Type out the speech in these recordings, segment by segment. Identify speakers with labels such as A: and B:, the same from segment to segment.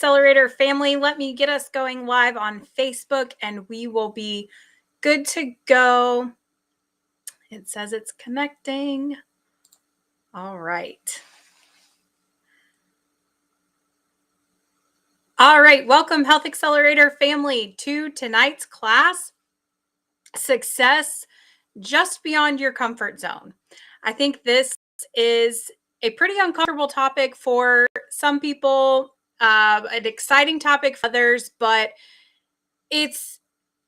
A: Accelerator family, let me get us going live on Facebook and we will be good to go. It says it's connecting. All right. All right, welcome Health Accelerator family to tonight's class, Success Just Beyond Your Comfort Zone. I think this is a pretty uncomfortable topic for some people, an exciting topic for others, but it's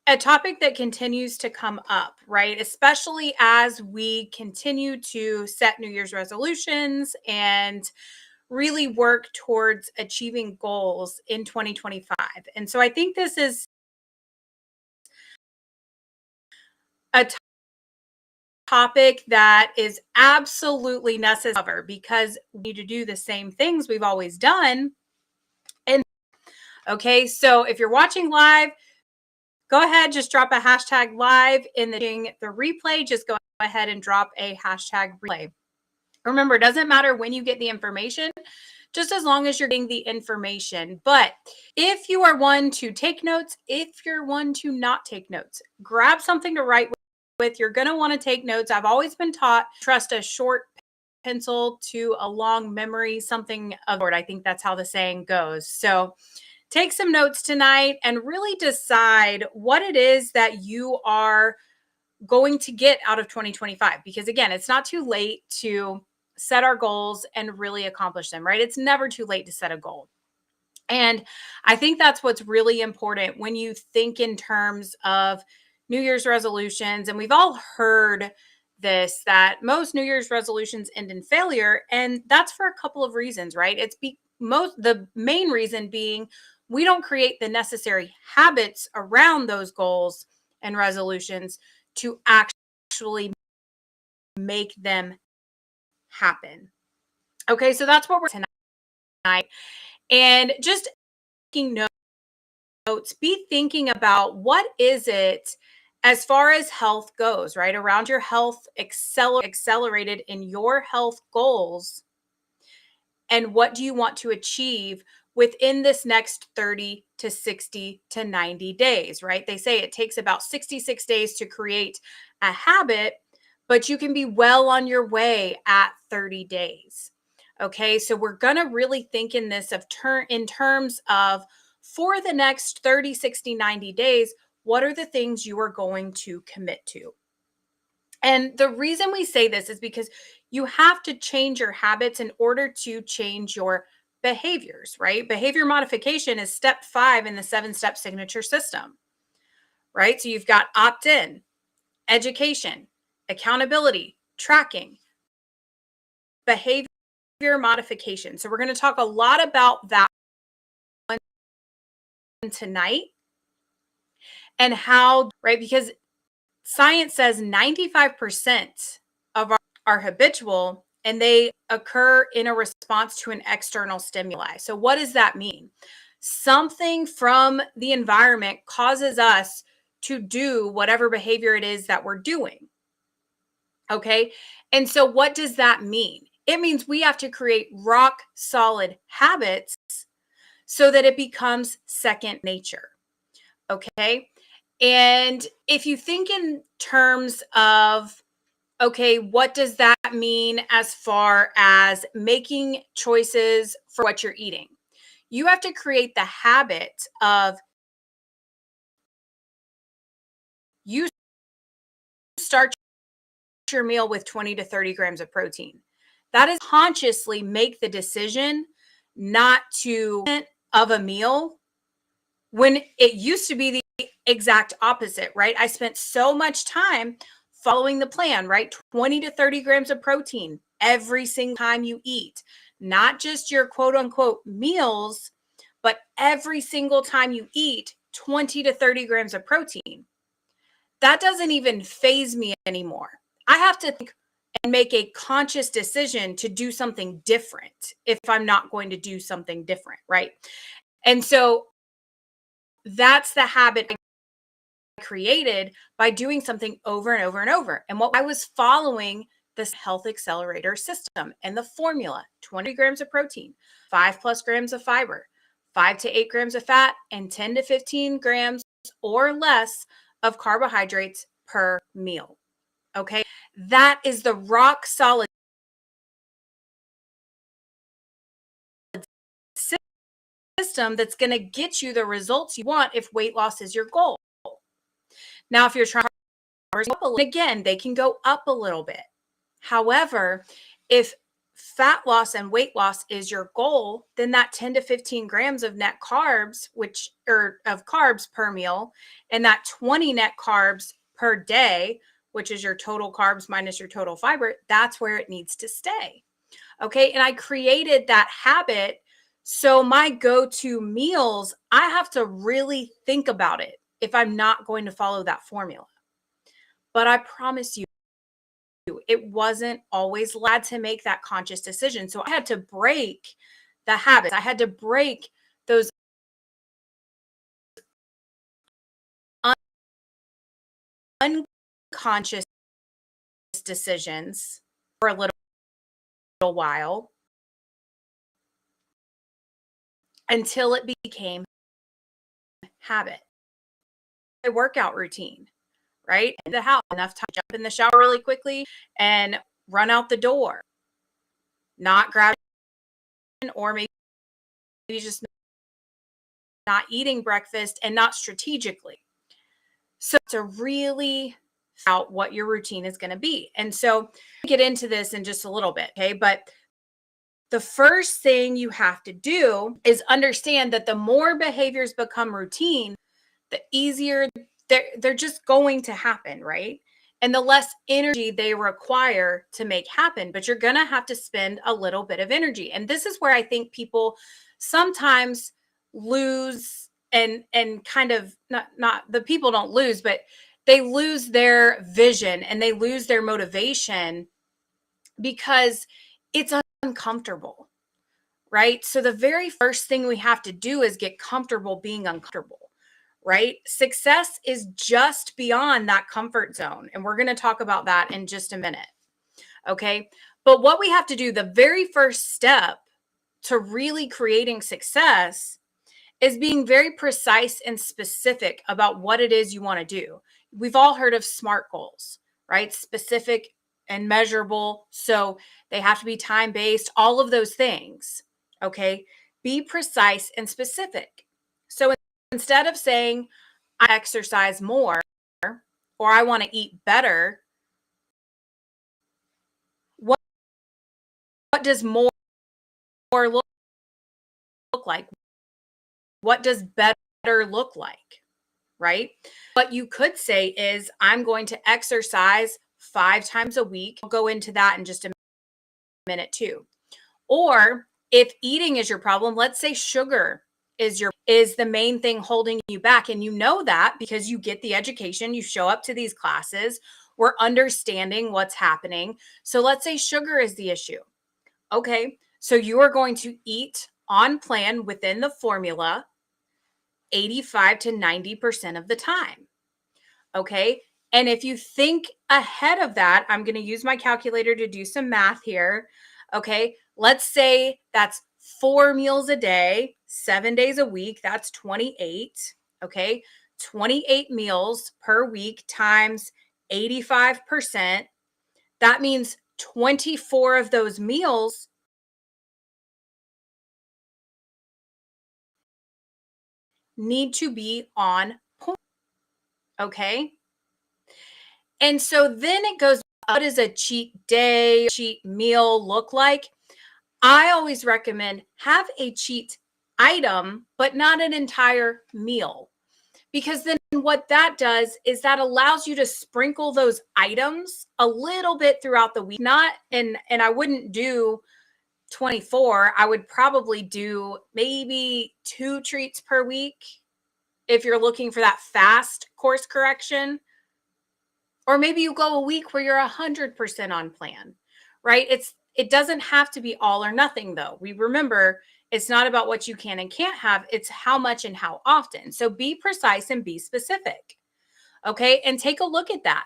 A: a topic that continues to come up, right? Especially as we continue to set New Year's resolutions and really work towards achieving goals in 2025. And so I think this is a topic that is absolutely necessary because we need to do the same things we've always done. And okay, so if you're watching live, go ahead, just drop a hashtag live in the replay. Just go ahead and drop a hashtag replay. Remember, it doesn't matter when you get the information, just as long as you're getting the information. But if you are one to take notes, if you're one to not take notes, grab something to write with. You're going to want to take notes. I've always been taught, trust a short pencil to a long memory, something of it. I think that's how the saying goes. So take some notes tonight and really decide what it is that you are going to get out of 2025. Because again, it's not too late to set our goals and really accomplish them, right? It's never too late to set a goal. And I think that's what's really important when you think in terms of New Year's resolutions. And we've all heard this, that most New Year's resolutions end in failure. And that's for a couple of reasons, right? The main reason being we don't create the necessary habits around those goals and resolutions to actually make them happen. Okay, so that's what we're tonight. And just taking notes, be thinking about what is it as far as health goes, right? Around your health accelerated in your health goals. And what do you want to achieve within this next 30 to 60 to 90 days, right? They say it takes about 66 days to create a habit, but you can be well on your way at 30 days. Okay, so we're going to really think in this in terms of for the next 30, 60, 90 days, what are the things you are going to commit to? And the reason we say this is because you have to change your habits in order to change your behaviors, right? Behavior modification is step 5 in the 7-step signature system, right? So you've got opt-in, education, accountability, tracking, behavior modification. So we're going to talk a lot about that tonight and how, right? Because science says 95% of are habitual and they occur in a response to an external stimuli. So what does that mean? Something from the environment causes us to do whatever behavior it is that we're doing. Okay. And so what does that mean? It means we have to create rock solid habits so that it becomes second nature. Okay. And if you think in terms of, okay, what does that mean as far as making choices for what you're eating? You have to create the habit of you start your meal with 20 to 30 grams of protein. That is consciously make the decision not to of a meal when it used to be the exact opposite, right? I spent so much time following the plan, right? 20 to 30 grams of protein every single time you eat, not just your quote unquote meals, but every single time you eat 20 to 30 grams of protein. That doesn't even faze me anymore. I have to think and make a conscious decision to do something different if I'm not going to do something different, right? And so that's the habit I created by doing something over and over and over. And what I was following this health accelerator system and the formula: 20 grams of protein, 5+ grams of fiber, 5 to 8 grams of fat, and 10 to 15 grams or less of carbohydrates per meal. Okay. That is the rock solid system that's going to get you the results you want if weight loss is your goal. Now, if you're trying again, they can go up a little bit. However, if fat loss and weight loss is your goal, then that 10 to 15 grams of net carbs, of carbs per meal, and that 20 net carbs per day, which is your total carbs minus your total fiber, that's where it needs to stay. Okay. And I created that habit. So my go-to meals, I have to really think about it if I'm not going to follow that formula. But I promise you, it wasn't always allowed to make that conscious decision. So I had to break the habits. I had to break those unconscious decisions for a little while until it became habit. A workout routine, right? In the house, enough time to jump in the shower really quickly and run out the door, not grabbing, or maybe just not eating breakfast and not strategically. So to really out what your routine is going to be. And so get into this in just a little bit, okay? But the first thing you have to do is understand that the more behaviors become routine, the easier they're just going to happen, right? And the less energy they require to make happen, but you're going to have to spend a little bit of energy. And this is where I think people sometimes lose and kind of not the people don't lose, but they lose their vision and they lose their motivation because it's uncomfortable, right? So the very first thing we have to do is get comfortable being uncomfortable, right? Success is just beyond that comfort zone. And we're going to talk about that in just a minute. Okay. But what we have to do, the very first step to really creating success is being very precise and specific about what it is you want to do. We've all heard of SMART goals, right? Specific and measurable. So they have to be time-based, all of those things. Okay. Be precise and specific. So instead of saying, I exercise more or I want to eat better, what does more look like? What does better look like? Right? What you could say is, I'm going to exercise 5 times a week. I'll go into that in just a minute too. Or if eating is your problem, let's say sugar is the main thing holding you back. And you know that because you get the education, you show up to these classes, we're understanding what's happening. So let's say sugar is the issue. Okay. So you are going to eat on plan within the formula 85 to 90% of the time. Okay. And if you think ahead of that, I'm going to use my calculator to do some math here. Okay. Let's say that's 4 meals a day, 7 days a week. That's 28. Okay. 28 meals per week times 85%. That means 24 of those meals need to be on point. Okay. And so then it goes, what does a cheat day, cheat meal look like? I always recommend have a cheat item, but not an entire meal. Because then what that does is that allows you to sprinkle those items a little bit throughout the week. Not and I wouldn't do 24. I would probably do maybe 2 treats per week if you're looking for that fast course correction. Or maybe you go a week where you're 100% on plan, right? It doesn't have to be all or nothing though. We remember it's not about what you can and can't have, it's how much and how often. So be precise and be specific. Okay? And take a look at that.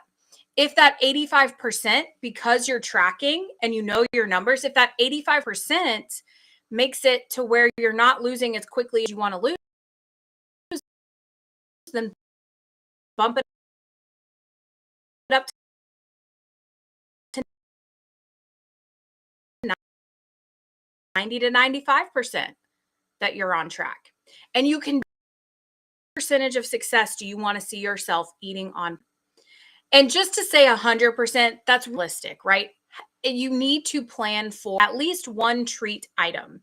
A: If that 85%, because you're tracking and you know your numbers, if that 85% makes it to where you're not losing as quickly as you want to lose, then bump it up to 90 to 95% that you're on track. And you can percentage of success do you want to see yourself eating on? And just to say 100%, that's realistic, right? You need to plan for at least one treat item.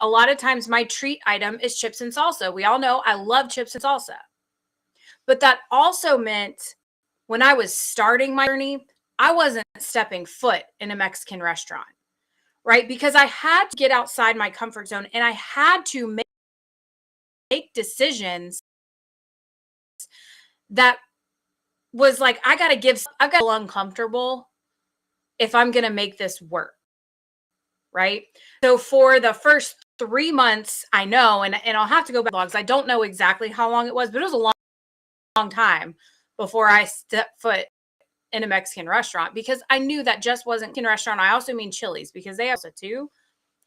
A: A lot of times my treat item is chips and salsa. We all know I love chips and salsa. But that also meant when I was starting my journey, I wasn't stepping foot in a Mexican restaurant, right? Because I had to get outside my comfort zone and I had to make decisions that was like, I got to feel uncomfortable if I'm going to make this work, right? So for the first 3 months, I know, and I'll have to go back logs. I don't know exactly how long it was, but it was a long time before I stepped foot in a Mexican restaurant because I knew that just wasn't a Mexican restaurant. I also mean Chili's because they also too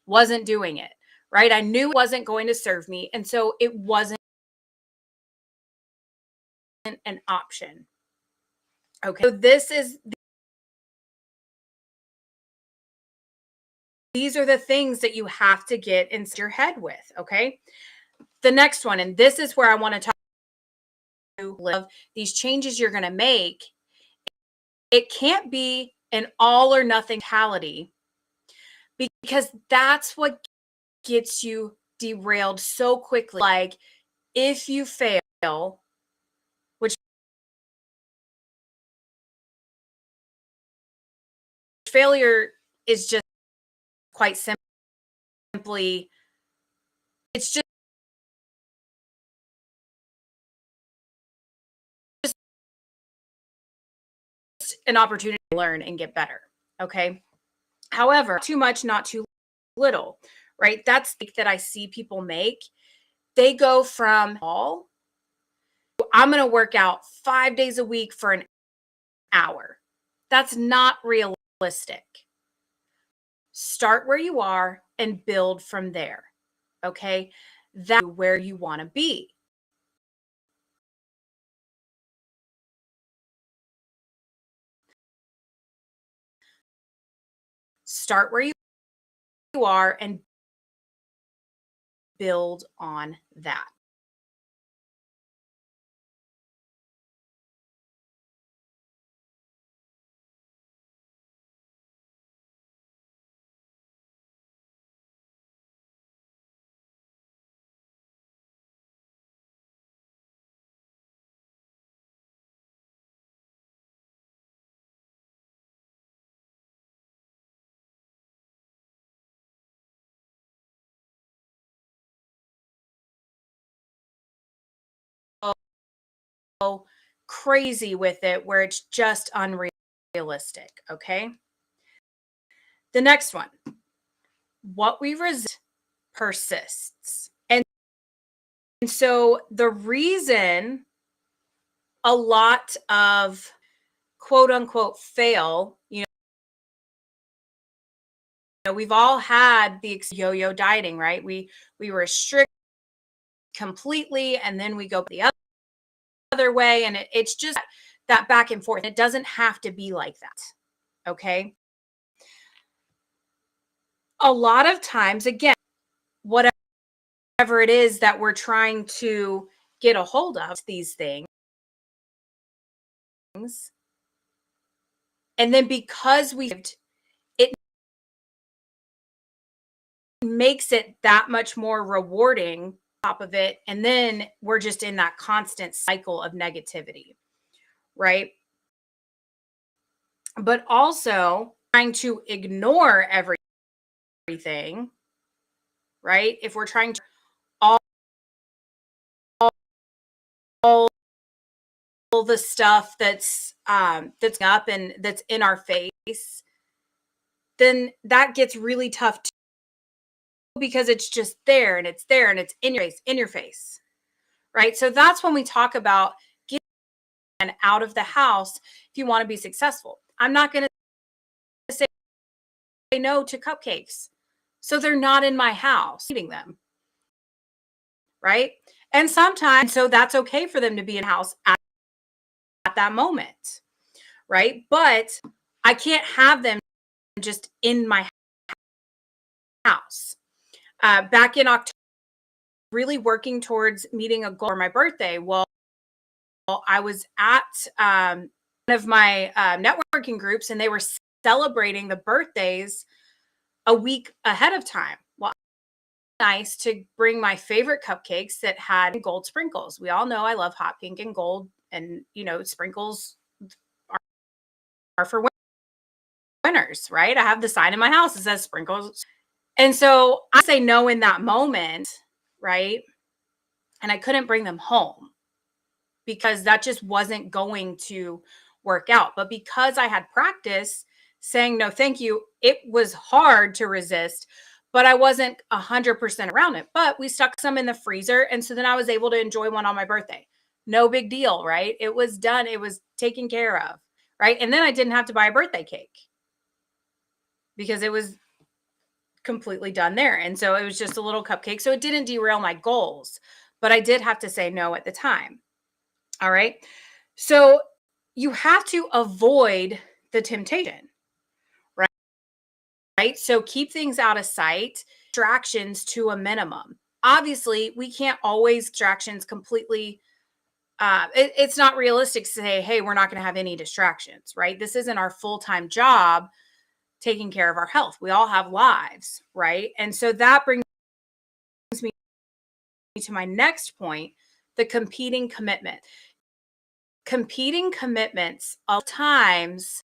A: wasn't doing it, right? I knew it wasn't going to serve me. And so it wasn't an option. Okay. So these are the things that you have to get into your head with. Okay. The next one, and this is where I want to talk about these changes you're going to make. It can't be an all or nothing mentality because that's what gets you derailed so quickly. Like if you fail, which failure is just quite simply, it's just an opportunity to learn and get better. Okay. However, too much, not too little, right? That's that I see people make. They go from all, I'm going to work out 5 days a week for an hour. That's not realistic. Start where you are and build from there. Okay. That's where you want to be. Start where you are and build on that. Crazy with it where it's just unrealistic. Okay. The next one, what we resist persists. And so the reason a lot of quote unquote fail, we've all had the yo-yo dieting, right? We restrict completely and then we go the other way. And it's just that back and forth. It doesn't have to be like that. Okay. A lot of times, again, whatever it is that we're trying to get a hold of, these things. And then because it makes it that much more rewarding top of it. And then we're just in that constant cycle of negativity, right? But also trying to ignore everything, right? If we're trying to all the stuff that's up and that's in our face, then that gets really tough too, because it's just there and it's there and it's in your face, right? So that's when we talk about getting out of the house if you want to be successful. I'm not going to say no to cupcakes. So they're not in my house eating them, right? And sometimes, so that's okay for them to be in the house at that moment, right? But I can't have them just in my house. Back in October, really working towards meeting a goal for my birthday. Well, I was at one of my networking groups, and they were celebrating the birthdays a week ahead of time. Well, nice to bring my favorite cupcakes that had gold sprinkles. We all know I love hot pink and gold, and sprinkles are for winners, right? I have the sign in my house that says sprinkles. And so I say no in that moment, right? And I couldn't bring them home because that just wasn't going to work out. But because I had practice saying no, thank you, it was hard to resist, but I wasn't 100% around it. But we stuck some in the freezer. And so then I was able to enjoy one on my birthday. No big deal, right? It was done. It was taken care of, right? And then I didn't have to buy a birthday cake because it was completely done there. And so it was just a little cupcake. So it didn't derail my goals, but I did have to say no at the time. All right. So you have to avoid the temptation, right? Right. So keep things out of sight, distractions to a minimum. Obviously, we can't always distractions completely. It's not realistic to say, hey, we're not going to have any distractions, right? This isn't our full-time job taking care of our health. We all have lives, right? And so that brings me to my next point, the competing commitment. Competing commitments all times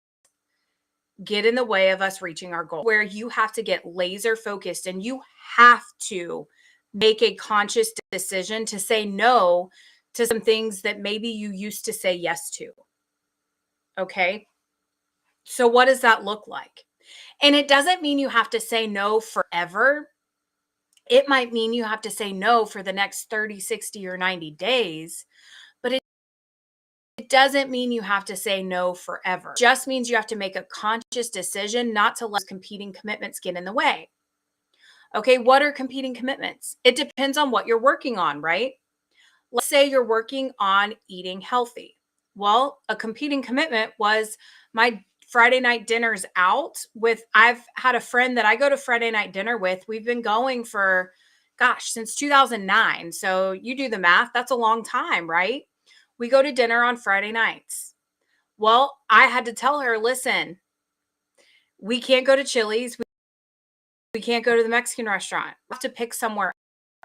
A: get in the way of us reaching our goal, where you have to get laser focused and you have to make a conscious decision to say no to some things that maybe you used to say yes to. Okay. So, what does that look like? And it doesn't mean you have to say no forever. It might mean you have to say no for the next 30, 60, or 90 days, but it doesn't mean you have to say no forever. It just means you have to make a conscious decision not to let competing commitments get in the way. Okay, what are competing commitments? It depends on what you're working on, right? Let's say you're working on eating healthy. Well, a competing commitment was my Friday night dinners out with, I've had a friend that I go to Friday night dinner with. We've been going for, gosh, since 2009. So you do the math, that's a long time, right? We go to dinner on Friday nights. Well, I had to tell her, listen, we can't go to Chili's. We can't go to the Mexican restaurant. We have to pick somewhere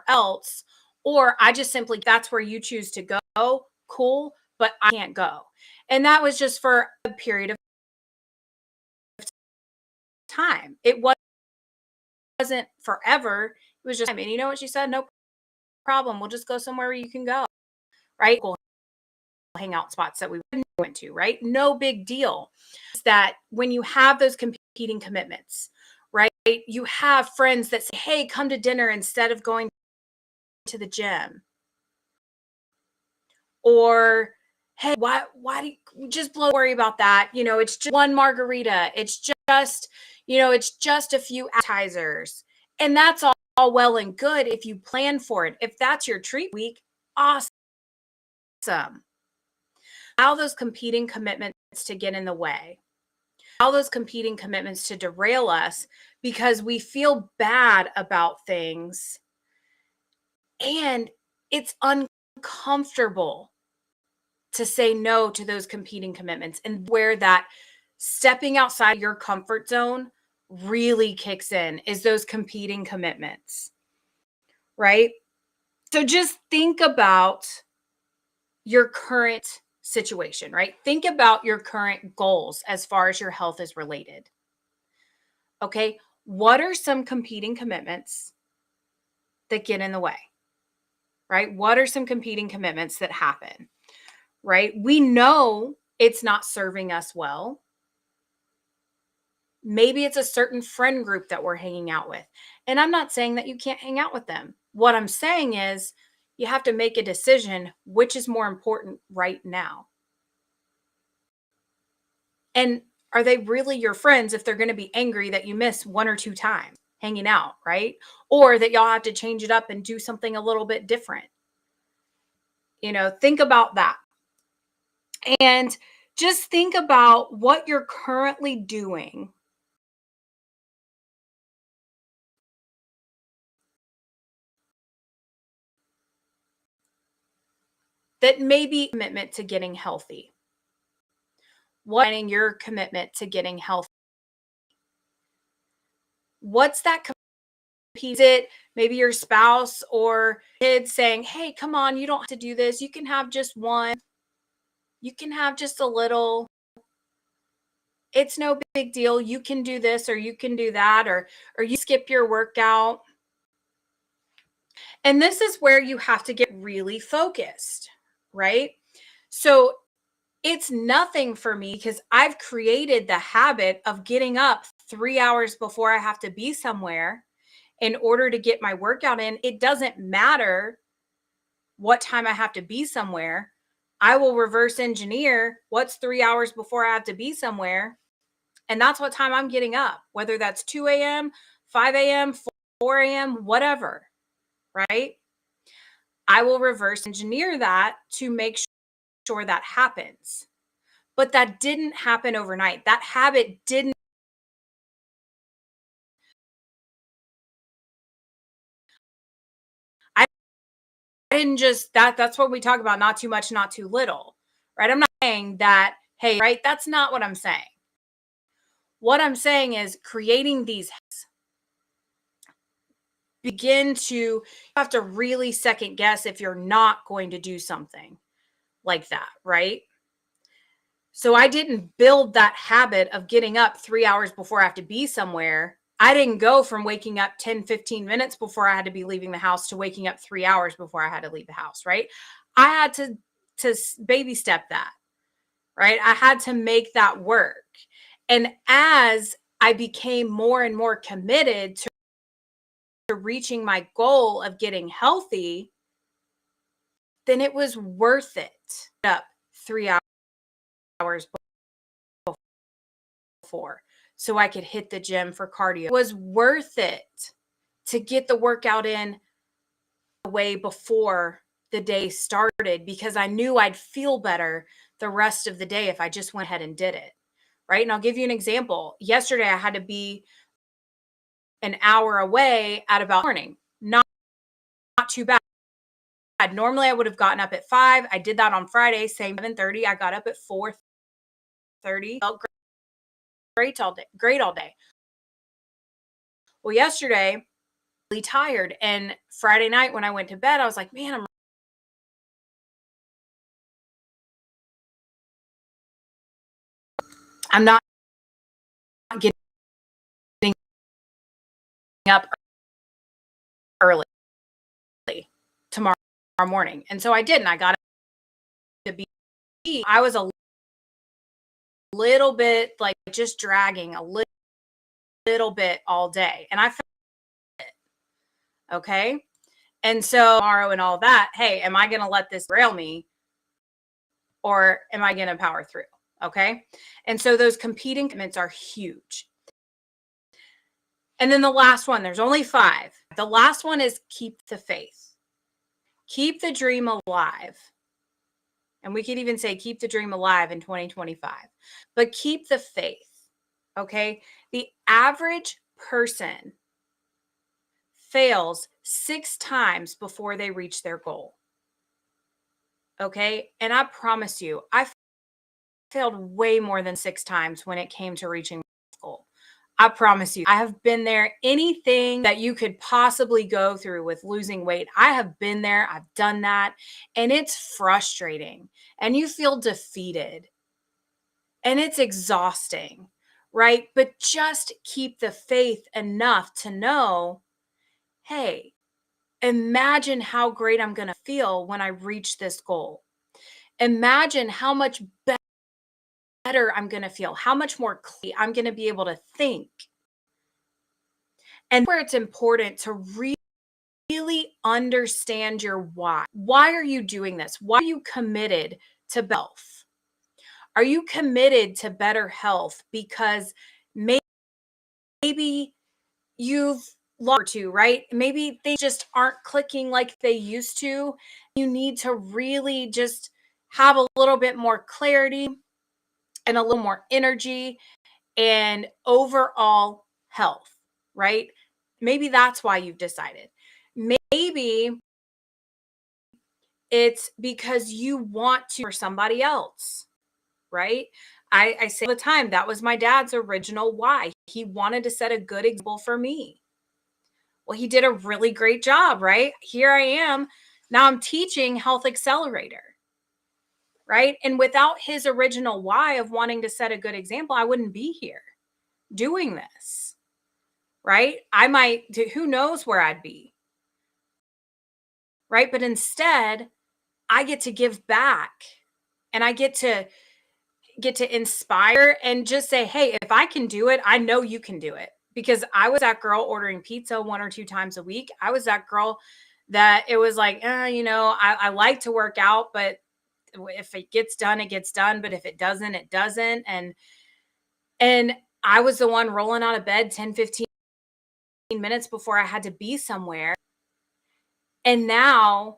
A: else. Or I just simply, that's where you choose to go. Cool, but I can't go. And that was just for a period of time. It wasn't forever. It was just, I mean, you know what she said? No problem. We'll just go somewhere where you can go. Right? We'll hangout spots that we went to, right? No big deal. It's that when you have those competing commitments, right? You have friends that say, hey, come to dinner instead of going to the gym. Or, hey, why do you just worry about that? It's just one margarita. It's just, it's just a few appetizers. And that's all well and good if you plan for it. If that's your treat week, awesome. Allow those competing commitments to get in the way. Allow those competing commitments to derail us because we feel bad about things and it's uncomfortable to say no to those competing commitments, and where that stepping outside your comfort zone really kicks in is those competing commitments, right? So just think about your current situation, right? Think about your current goals as far as your health is related. Okay. What are some competing commitments that get in the way, right? What are some competing commitments that happen? Right? We know it's not serving us well. Maybe it's a certain friend group that we're hanging out with. And I'm not saying that you can't hang out with them. What I'm saying is you have to make a decision which is more important right now. And are they really your friends if they're going to be angry that you miss one or two times? hanging out, right? Or that y'all have to change it up and do something a little bit different. Think about that. And just think about what you're currently doing that may be commitment to getting healthy. What is your commitment to getting healthy? What's that? Is it maybe your spouse or kids saying, hey, come on, you don't have to do this. You can have just one. You can have just a little. It's no big deal. You can do this or you can do that, or you skip your workout. And this is where you have to get really focused, right? So it's nothing for me because I've created the habit of getting up 3 hours before I have to be somewhere in order to get my workout in. It doesn't matter what time I have to be somewhere. I will reverse engineer what's 3 hours before I have to be somewhere. And that's what time I'm getting up, whether that's 2 a.m., 5 a.m., 4 a.m., whatever, right? I will reverse engineer that to make sure that happens. But that didn't happen overnight. That habit didn't. I didn't just that's what we talk about, not too much, not too little, right? I'm not saying that, hey, right? That's not what I'm saying. What I'm saying is creating these begin to you have to really second guess if you're not going to do something like that, right? So I didn't build that habit of getting up 3 hours before I have to be somewhere. I didn't go from waking up 10, 15 minutes before I had to be leaving the house to waking up 3 hours before I had to leave the house, right? I had to baby step that, right? I had to make that work. And as I became more and more committed to reaching my goal of getting healthy, then it was worth it. Up 3 hours before so I could hit the gym for cardio. It was worth it to get the workout in way before the day started because I knew I'd feel better the rest of the day if I just went ahead and did it. Right. And I'll give you an example. Yesterday, I had to be an hour away at about morning. Not too bad. Normally, I would have gotten up at 5. I did that on Friday, same 7:30. I got up at 4:30. Felt great all day. Great all day. Well, yesterday, really tired. And Friday night when I went to bed, I was like, man, I'm not getting up early tomorrow morning. And so I didn't. I got to be, I was a little bit like just dragging a little bit all day. And I felt it. Okay. And so tomorrow and all that, hey, am I going to let this derail me or am I going to power through? Okay. And so those competing commitments are huge. And then the last one, there's only 5. The last one is keep the faith. Keep the dream alive. And we could even say keep the dream alive in 2025. But keep the faith. Okay? The average person fails 6 times before they reach their goal. Okay? And I promise you, I failed way more than 6 times when it came to reaching my goal. I promise you, I have been there. Anything that you could possibly go through with losing weight, I have been there. I've done that. And it's frustrating. And you feel defeated. And it's exhausting, right? But just keep the faith enough to know, hey, imagine how great I'm going to feel when I reach this goal. Imagine how much better I'm going to feel, how much more clear I'm going to be able to think. And where it's important to really understand your why. Why are you doing this? Why are you committed to health? Are you committed to better health because maybe you've lost to, right? Maybe they just aren't clicking like they used to. You need to really just have a little bit more clarity and a little more energy and overall health, right? Maybe that's why you've decided. Maybe it's because you want to for somebody else, right? I say all the time that was my dad's original why. He wanted to set a good example for me. Well, he did a really great job, right? Here I am. Now I'm teaching Health Accelerator, right? And without his original why of wanting to set a good example, I wouldn't be here doing this, right? I might, who knows where I'd be, right? But instead, I get to give back and I get to inspire and just say, hey, if I can do it, I know you can do it. Because I was that girl ordering pizza 1 or 2 times a week. I was that girl that it was like, I like to work out, but if it gets done, it gets done. But if it doesn't, it doesn't. And I was the one rolling out of bed 10, 15 minutes before I had to be somewhere. And now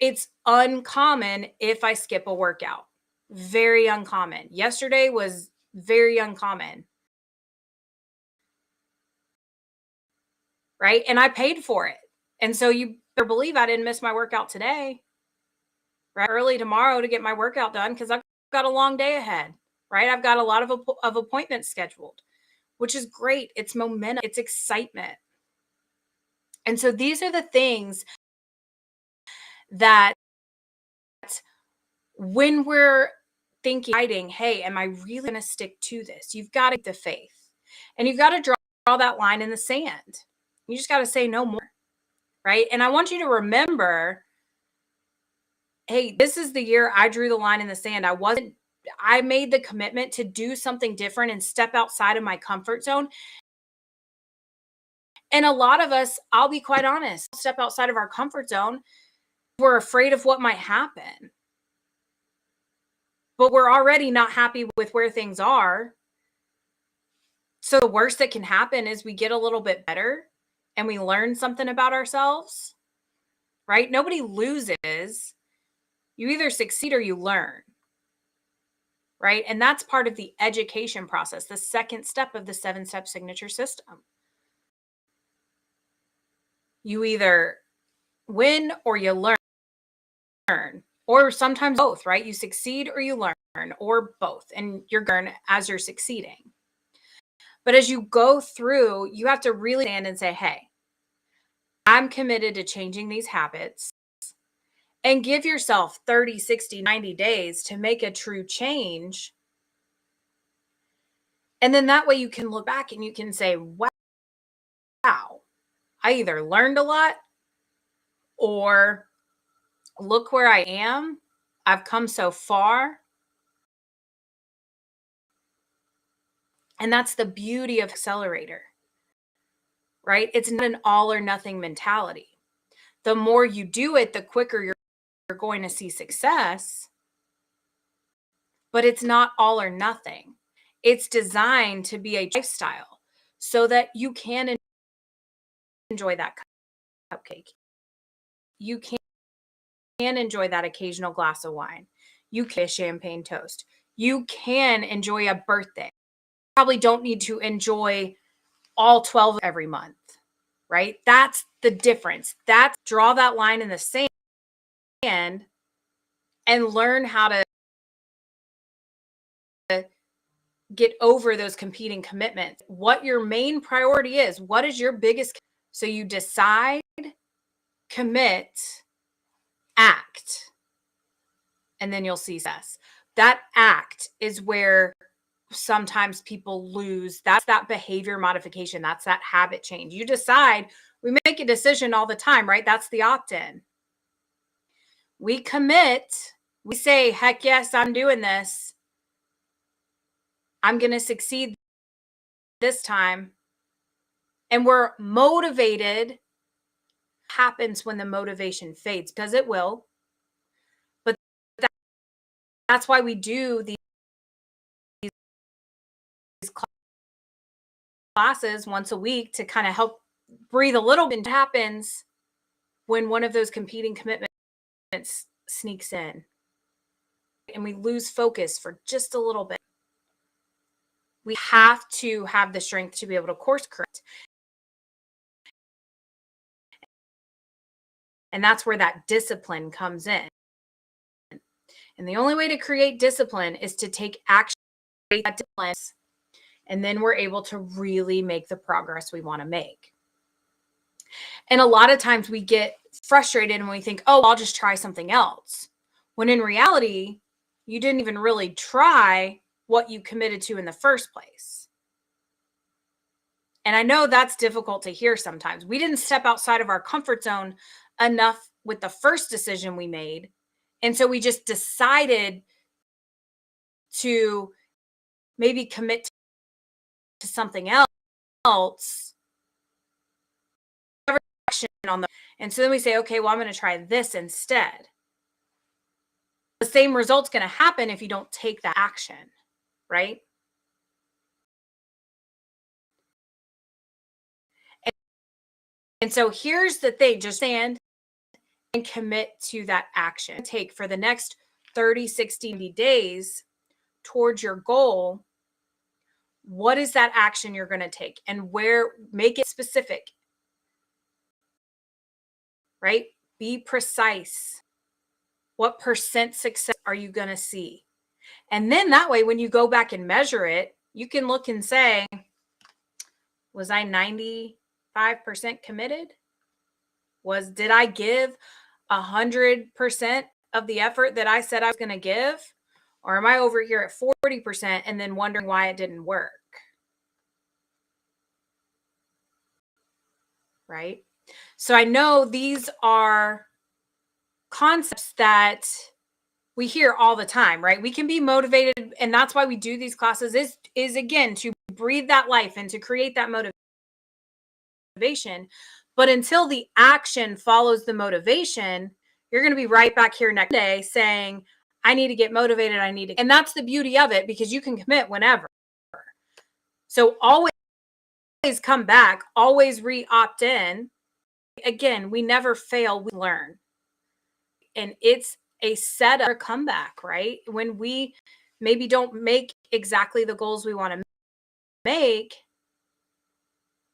A: it's uncommon if I skip a workout. Very uncommon. Yesterday was very uncommon. Right? And I paid for it. And so you better believe I didn't miss my workout today, right? Early tomorrow to get my workout done because I've got a long day ahead, right? I've got a lot of appointments scheduled, which is great. It's momentum, it's excitement. And so these are the things that when we're thinking, hey, am I really going to stick to this? You've got to get the faith and you've got to draw that line in the sand. You just got to say no more, right? And I want you to remember, hey, this is the year I drew the line in the sand. I made the commitment to do something different and step outside of my comfort zone. And a lot of us, I'll be quite honest, step outside of our comfort zone. We're afraid of what might happen. But we're already not happy with where things are. So the worst that can happen is we get a little bit better and we learn something about ourselves, right? Nobody loses. You either succeed or you learn, right? And that's part of the education process, the second step of the 7-step signature system. You either win or you learn, or sometimes both, right? You succeed or you learn, or both, and you're learn as you're succeeding. But as you go through, you have to really stand and say, hey, I'm committed to changing these habits, and give yourself 30, 60, 90 days to make a true change. And then that way you can look back and you can say, wow, I either learned a lot or look where I am. I've come so far. And that's the beauty of Accelerator, right? It's not an all or nothing mentality. The more you do it, the quicker you're going to see success. But it's not all or nothing. It's designed to be a lifestyle so that you can enjoy that cupcake. You can enjoy that occasional glass of wine. You can champagne toast. You can enjoy a birthday. Probably don't need to enjoy all 12 every month, right? That's the difference. That's draw that line in the sand and learn how to get over those competing commitments. What your main priority is. What is your biggest? So you decide, commit, act, and then you'll see success. That act is where sometimes people lose. That's that behavior modification. That's that habit change. You decide, we make a decision all the time, right? That's the opt-in. We commit, we say, heck yes, I'm doing this. I'm going to succeed this time. And we're motivated. Happens when the motivation fades, because it will. But that's why we do these classes once a week to kind of help breathe a little bit. What happens when one of those competing commitments sneaks in and we lose focus for just a little bit? We have to have the strength to be able to course correct. And that's where that discipline comes in. And the only way to create discipline is to take action, that discipline, and then we're able to really make the progress we want to make. And a lot of times we get frustrated and we think, oh, I'll just try something else. When in reality, you didn't even really try what you committed to in the first place. And I know that's difficult to hear sometimes. We didn't step outside of our comfort zone enough with the first decision we made. And so we just decided to maybe commit to something else. And so then we say, okay, well, I'm going to try this instead. The same result's going to happen if you don't take that action, right? And so here's the thing, just stand and commit to that action. Take for the next 30, 60 days towards your goal. What is that action you're going to take, and where? Make it specific, right? Be precise. What percent success are you going to see? And then that way, when you go back and measure it, you can look and say, was I 95% committed? Did I give 100% of the effort that I said I was going to give? Or am I over here at 40% and then wondering why it didn't work? Right? So I know these are concepts that we hear all the time, right? We can be motivated, and that's why we do these classes is again to breathe that life and to create that motivation. But until the action follows the motivation, you're going to be right back here next day saying, I need to get motivated. And that's the beauty of it, because you can commit whenever. So always come back, always re-opt in. Again, we never fail, we learn. And it's a setup for a comeback, right? When we maybe don't make exactly the goals we want to make,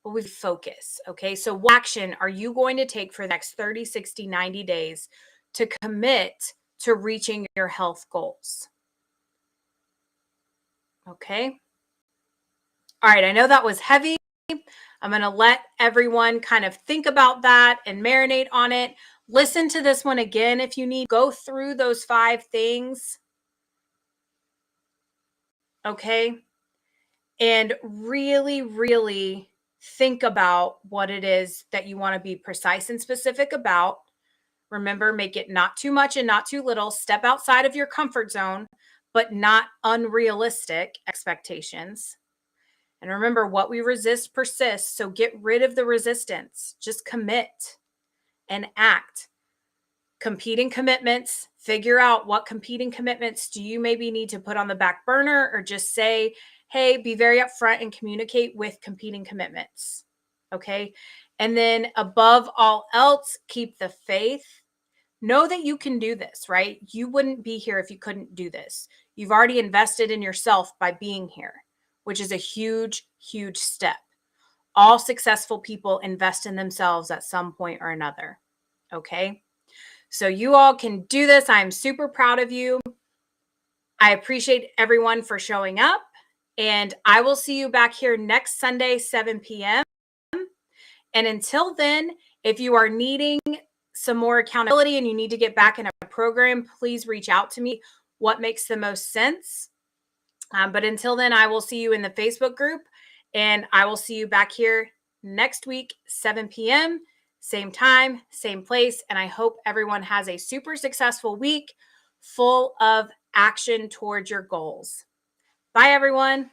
A: but we focus. Okay. So what action are you going to take for the next 30, 60, 90 days to commit to reaching your health goals? Okay. All right. I know that was heavy. I'm going to let everyone kind of think about that and marinate on it. Listen to this one again if you need. Go through those 5 things. Okay. And really, really think about what it is that you want to be precise and specific about. Remember, make it not too much and not too little. Step outside of your comfort zone, but not unrealistic expectations. And remember, what we resist persists. So get rid of the resistance. Just commit and act. Competing commitments. Figure out what competing commitments do you maybe need to put on the back burner, or just say, hey, be very upfront and communicate with competing commitments. Okay. And then above all else, keep the faith. Know that you can do this, right? You wouldn't be here if you couldn't do this. You've already invested in yourself by being here, which is a huge, huge step. All successful people invest in themselves at some point or another. Okay. So you all can do this. I'm super proud of you. I appreciate everyone for showing up, and I will see you back here next Sunday, 7 p.m. And until then, if you are needing some more accountability and you need to get back in a program, please reach out to me. What makes the most sense? But until then, I will see you in the Facebook group, and I will see you back here next week, 7 p.m., same time, same place. And I hope everyone has a super successful week full of action towards your goals. Bye, everyone.